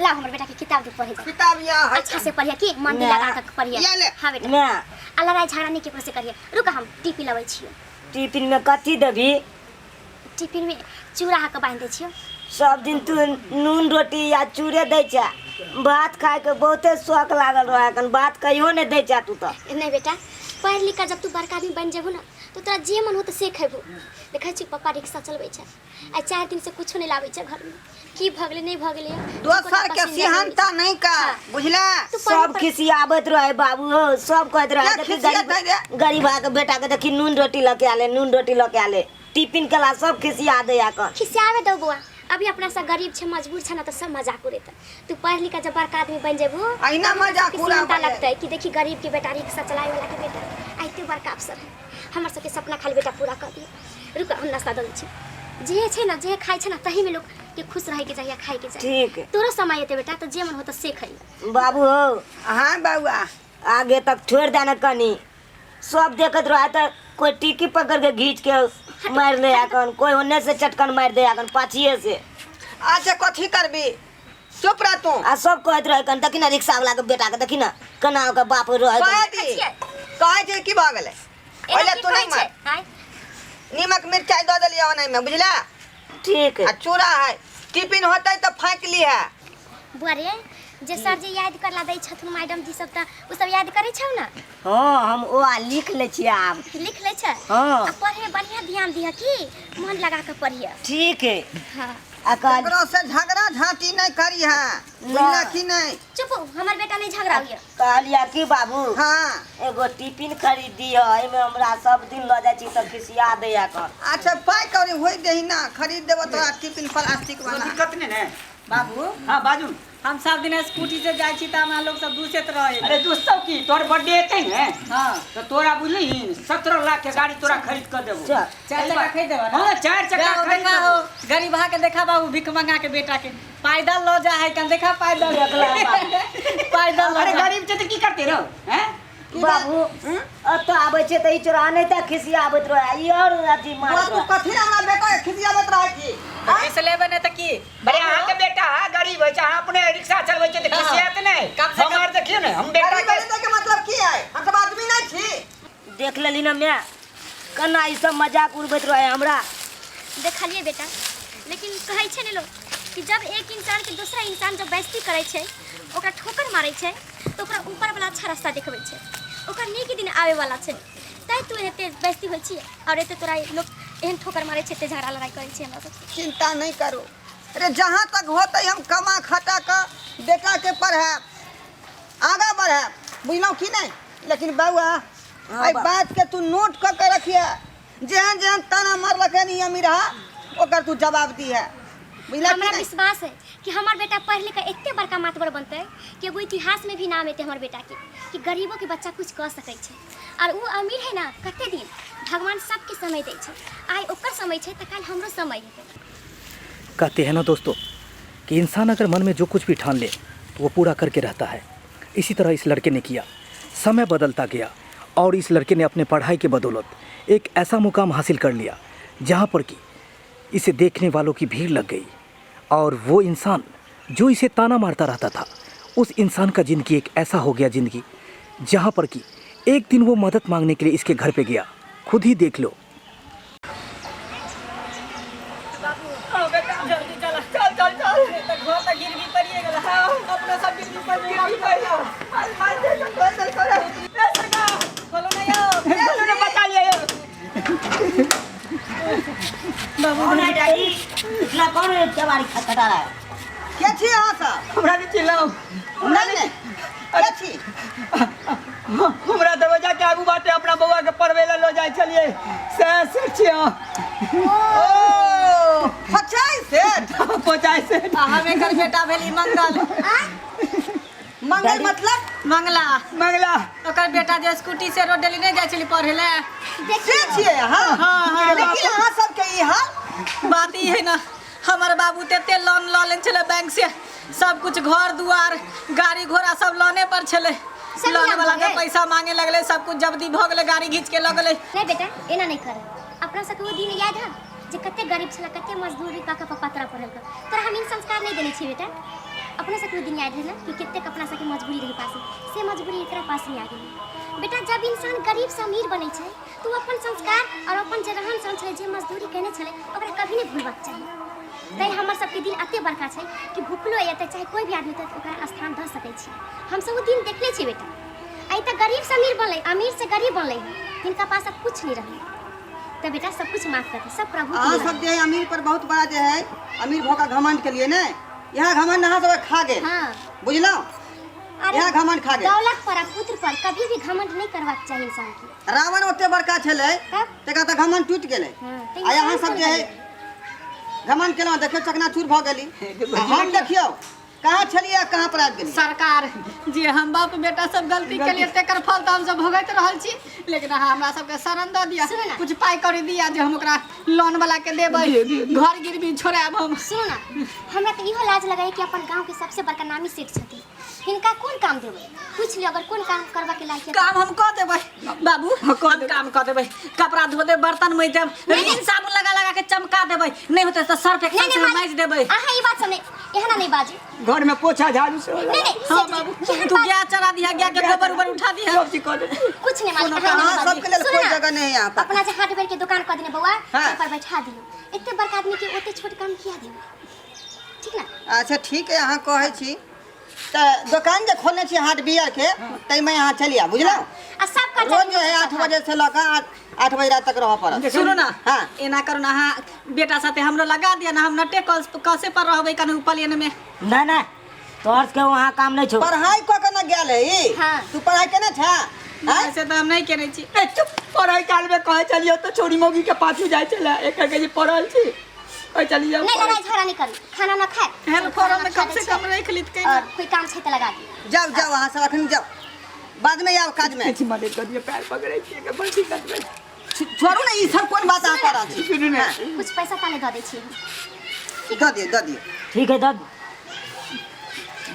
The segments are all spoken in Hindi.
ला हमर बेटा के किताब दे पढ़े जा। किताब या है अच्छा से पढ़िए की मन दिला लगा के पढ़िए। हां बेटा ना आ लड़ाई झगड़ा नहीं केकरो से करिए। रुक हम टिफिन लबै छियो। टिफिन में कथी देबी? टिफिन में चूड़ा हा के बांध दे छियो। सब दिन तू नून रोटी या चूड़े दै छ। भात खाए के बहुते शौक लागल रहा कन भात कहियो नहीं दै छ तू तो। नहीं बेटा पढ़ लिख जब तू बड़का आदमी बन जेबू ना तो तोरा जे मन हो तो से खेबू। देखै छी पापा रिक्शा चलबै छ आ 4 दिन से कुछो नहीं लाबै छ घर में। की भगले नहीं भगले दोसर के सिहनता नहीं का बुझला। सब खिसियाबत रहे बाबू हो सब कहत रहे देखी गरीब के बेटा के देखी नून रोटी लके आले नून रोटी लके आले टिफिन कला सब खिसिया दे आकर खिसियावे दो बुआ। अभी अपना सा गरीब छे मजबूर छे ना तो सब मजाक उड़ेता। तू पढ़ लिख जब बड़का आदमी बन जेबू अइना मजाक पूरा लगता है कि देखी गरीब के बेटा रिक्शा चलाए वाला के बेटा आइते बड़का अफसर है। हमर सबके सपना खाली बेटा पूरा कर दिए। रुक हम नाश्ता दल छी जे छे ना जे खाइ छे ना तही में लोग के खुश रहे के चाहिए खाए के चाहिए। ठीक तोरो समय एते बेटा तो जे मन हो तो से खाई। बाबू हो हां बाबूआ आगे तक छोड़ देना कनी सब देखत रहा तो कोई टिकी पकड़ के घींच के मार ले आकन कोई ओने से चटकन मार दे आकन पाछिए से। अच्छा कथी करबी चुप रह तू। आ सब कहत रहे कन देखी ना रिक्शा वाला के बेटा के देखी ना कना के बाप रहे कहे जे की भ गेलै ओले तू नहीं मार नीमक मिर्चाई दे देलिए ओने में बुझला। ठीक है आ चूड़ा है टिफिन होतै तो फाँक लिहा। बुआ रे जे सर जी याद करला दै छथुन मैडम जी सब त उ सब याद करै छौ ना। हां हम ओ लिख ले छी आब लिख ले छ। हां आ पढ़े बढ़िया ध्यान दिया की मन लगा के पढ़िए। ठीक है हां अकाल एकरो से झगड़ा झांटी नहीं करी है बुझला की नहीं। चुप हमर बेटा नहीं झगड़ा होइए। कहलिया की बाबू हां एगो टिफिन खरीद दियो एमे हमरा सब दिन ल जाय छी त खिसिया दे आकर। अच्छा पाई करी होई देही ना खरीद देबो तोरा टिफिन प्लास्टिक वाला। दिक्कत नहीं है बाबू हाँ बाजू हम सब दिन स्कूटी से जाय छी त हमरा लोग सब दूसरे रहे। अरे दोस्तों की तोर बर्थडे एते ने हां तो तोरा बुझली 17 लाख के गाड़ी तोरा खरीद कर देबो। 4 चक्का खरीद देबो ना। हां 4 चक्का खरीद देखा हो देबो। गरीब भा के देखा बाबू भीख मंगा के बेटा के पैदल लो जा है कन देखा पैदल पैदल अरे गरीब से तो की करते रहो हैं बाबू अब तो आबे छे त ई चोरा नहीं त खिसियाबत रहे ई और अथी मार तू कथी हमरा बेटा के खिसियाबत रहे की कैसे लेबे ने त की बड़े अहाँ के बेटा है गरीब है चाहे अपने रिक्शा चलबै छे त खिसियात नहीं कम से कम- हमार देखियो ना हम बेटा के के मतलब की है हम सब आदमी नहीं छी। देख लेली ना मैं कना ई सब मजाक उड़बैत रहे हमरा। देखलिए बेटा लेकिन कहै छै ने लोग कि जब एक इंसान के दूसरा इंसान जब बेइज्जती करे छै ओकरा ठोकर मारे छै तो ओकरा ऊपर वाला अच्छा रास्ता देखबै छै ओकर नीक दिन आवे वाला छै। तै तू एते बेइज्जती होइ छी और एते तोरा लोग एहन ठोकर मारे छै ते झगड़ा लड़ाई करे छै हमरा सब। चिंता नहीं करो अरे जहाँ तक होते हम कमा खटा के बेटा के पढ़े आगा बढ़े बुझलौ की नहीं। लेकिन बउआ आई बात के तू नोट क के रखिए जेहन जेहन ताना मारलके नहीं अमीर ओकर तू जवाब दी है बुझला। हमरा विश्वास है कि हमार बेटा पढ़ लिख के एते बड़का मातबर बनते कि एगो इतिहास में भी नाम एते हमर बेटा के कि गरीबों के बच्चा कुछ कर सकै छै और वो अमीर है ना कते दिन भगवान सबके समय दै छै आई ओकर समय छै त काल हमरो समय हेतै। कहते हैं ना दोस्तों कि इंसान अगर मन में जो कुछ भी ठान ले तो वो पूरा करके रहता है। इसी तरह इस लड़के ने किया। समय बदलता गया और इस लड़के ने अपने पढ़ाई के बदौलत एक ऐसा मुकाम हासिल कर लिया जहाँ पर कि इसे देखने वालों की भीड़ लग गई और वो इंसान जो इसे ताना मारता रहता था उस इंसान का ज़िंदगी एक ऐसा हो गया ज़िंदगी जहाँ पर कि एक दिन वो मदद मांगने के लिए इसके घर पे गया। खुद ही देख लो। बाबू नहीं डैडी इतना कौन सवारी खटखटा रहा है? के छी अहाँ सब हमरा नहीं चिल्लाओ नहीं के छी हमरा दरवाजा के आगू बाटे अपना बउआ के पढ़वे ला लो जाय छलिए से छियो ओ पचाई सेठ पचाई से हम एकर बेटा भेली मंगल मंगल मतलब मंगला मंगला ओकर बेटा जे स्कूटी से रोड डेली नहीं जाय छली पढ़े ले। देखिए छिए हां लेकिन अहाँ सब के ई हाल बात ई है ना हमारे बाबू तेते लोन ल लेन छले बैंक से सब कुछ घर दुआर गाड़ी घोड़ा सब लोने पर छले लोन वाला के पैसा मांगे लगले सब कुछ जब्दी भ गेले गाड़ी खींच के लगले। नहीं बेटा एना नहीं कर अपना सबके वो दिन याद है जे कते गरीब छला कते मजदूरी का के पपा तरह पढ़ल का तोरा हम इन संस्कार नहीं देने छी बेटा। अपना सबके दिन याद रहे कि कितने अपना सबके मजबूरी रही पास से मजबूरी एकरा पास नहीं आ गई। बेटा जब इंसान गरीब से अमीर बने छे तो अपन संस्कार और अपन जे रहन सहन छे जे मजदूरी केने छले ओकरा कभी नहीं भूलबाक चाहिए। तै हमर सबके दिन अते बड़का छे कि भूखलो एते चाहे कोई भी आदमी तो ओकरा स्थान द सकै छी। हम सब दिन देखले छी बेटा आई त गरीब से अमीर बनले अमीर से गरीब बनले इनका पास अब कुछ नहीं रहे तो बेटा सब कुछ माफ कर दे सब प्रभु हाँ सब जो है अमीर पर बहुत बड़ा जो है अमीर भोका घमंड के लिए ना यहाँ घमंड नहा सब खा गए। हाँ बुझलो यहाँ घमंड खा गए। दौलत पर पुत्र पर कभी भी घमंड नहीं करवाक चाहिए इंसान के। रावण ओते बड़का छले तका त घमंड टूट गेले आ यहाँ सब जो है घमंड केना देखियो चकनाचूर भ गेली। हम देखियो कहाँ छलिए कहाँ पर आबि गेली। सरकार जे हम बाप बेटा सब गलती के लिए तेकर फल त हम सब भोगैत रहल छी लेकिन अहाँ हमरा सबके शरण द दिया सुन ना। कुछ पाई करी दिया जे हम ओकरा लोन वाला के देबै घर गिरवी छोड़ाब हम। सुनो ना हमरा तो इहो लाज लगाए कि अपन गांव के सबसे बड़का नामी सेठ छथिन हिनका कौन काम देबै पूछ लियो अगर कौन काम करवा के लायक है काम हम कह देबै बाबू हम काम कह देबै कपड़ा धो दे बर्तन मज देब रिन साबुन लगा लगा के चमका देबै नहीं होते तो सर्फ एक्सेल से माइज देबै। अहाँ ई बात सुने एहना नहीं बाजी घर में पोछा झाड़ू से नहीं नहीं हाँ बाबू तू गया चरा दिया गया के गोबर ऊपर उठा दिया सब चीज कर दे। कुछ नहीं मालिक हाँ सबके लिए कोई जगह नहीं है यहाँ पर। अपना से हार्डवेयर के दुकान कर देने बउआ हाँ। पर बैठा दियो इतने बड़का आदमी के ओते छोट काम किया देबै ठीक ना। अच्छा ठीक है यहाँ कहे छी तो दुकान जे खोलने छी हार्डवेयर के तै में यहाँ चलिया बुझलो आ सब का रोज जो है 8 बजे से लेकर 8 बजे रात तक रह पड़त। सुनो ना हाँ एना करू ना अहाँ बेटा साथे हमरो लगा दिया ना हम नटे कसे पर रहबै कने उपलियन में ना ना तोहर के वहाँ काम नहीं छो। पढ़ाई क के न गेल है हाँ। तू पढ़ाई केना छा ऐसे तो हम नहीं केने छी। ए चुप पढ़ाई काल में कहे चलियो तो छोरी मोगी के पाछू जाय चला एक के जे पढ़ल छी कहे चली जाओ नहीं लड़ाई झगड़ा नहीं करी खाना ना खाए हेल फॉर्म में कम से कम रख लीत के और कोई काम छै त लगा दी जाओ जाओ वहाँ से अखन जाओ बाद में आओ काज में। ऐसी मदद कर दिए पैर पकड़े छी के बड़ी दिक्कत में छोड़ू ना ई सब कोन बात आ कर छी। सुनू ना कुछ पैसा ताले दे छी हम द दियो ठीक है दद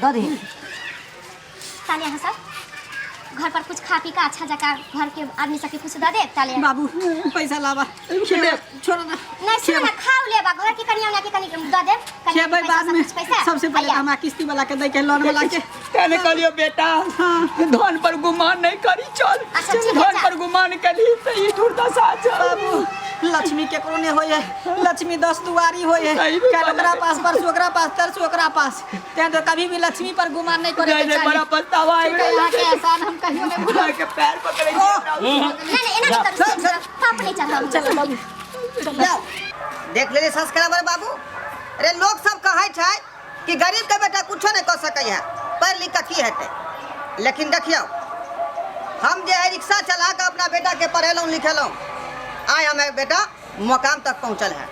दद ताले यहाँ सब घर पर कुछ खा पी का अच्छा जगह घर के आदमी सबके कुछ दे दे ताले बाबू पैसा लावा छोड़ो ना नहीं सुनो ना खाओ लेबा घर के कनिया के कनी दे दे खेबै बाद में सबसे पहले हमरा किस्ती वाला के दे के लोन वाला के कहने कलियो बेटा धन पर गुमान नहीं करी चल अच्छा, ठीक है, धन जा। पर गुमान करी तो ई दुर्दशा छ। बाबू लक्ष्मी केकरो ने होय है लक्ष्मी 10 दुआरी होय है सही में कल बोला ओकरा बेटा। पास परसों ओकरा पास तरसों ओकरा पास ते तो कभी भी लक्ष्मी पर गुमान नहीं करे नहीं, के नहीं, बड़ा चाहिए। पछतावा है ठीक है, यहाँ के एहसान हम कहियो नहीं भूल बुला के पैर पकड़े नहीं नहीं एना नहीं करू पाप नहीं चढ़ा चलो बाबू जाओ देख ले सब्सक्राइबर बाबू अरे लोग सब कहे छै कि गरीब के बेटा कुछो नहीं कर सकै है पढ़ लिख के की हेतै लेकिन देखियो हम जे है रिक्शा चला के अपना बेटा के पढ़ेलौं लिखेलौं आइ हमें बेटा मुकाम तक पहुँचल है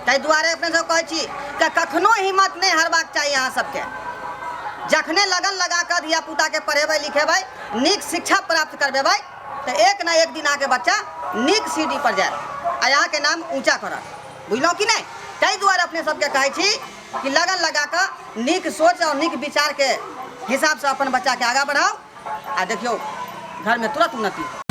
ताहि दुआरे अपने सब कहै छी कि कखनो हिम्मत नहीं हारबाक चाहिए अहाँ सबके जखने लगन लगा कर धिया पुता के पढ़ेबै लिखेबै नीक शिक्षा प्राप्त करबेबै तो एक ना एक दिन आके बच्चा नीक सीढ़ी पर जाए आ यहाँ के नाम ऊंचा करत बुझलौं कि नहीं। ताहि दुआरे अपने सबके कहै छी कि लगन लगा कर नीक सोच और नीक विचार के हिसाब से अपन बच्चा के आगा बढ़ाओ आ देखियो घर में तुरंत उन्नति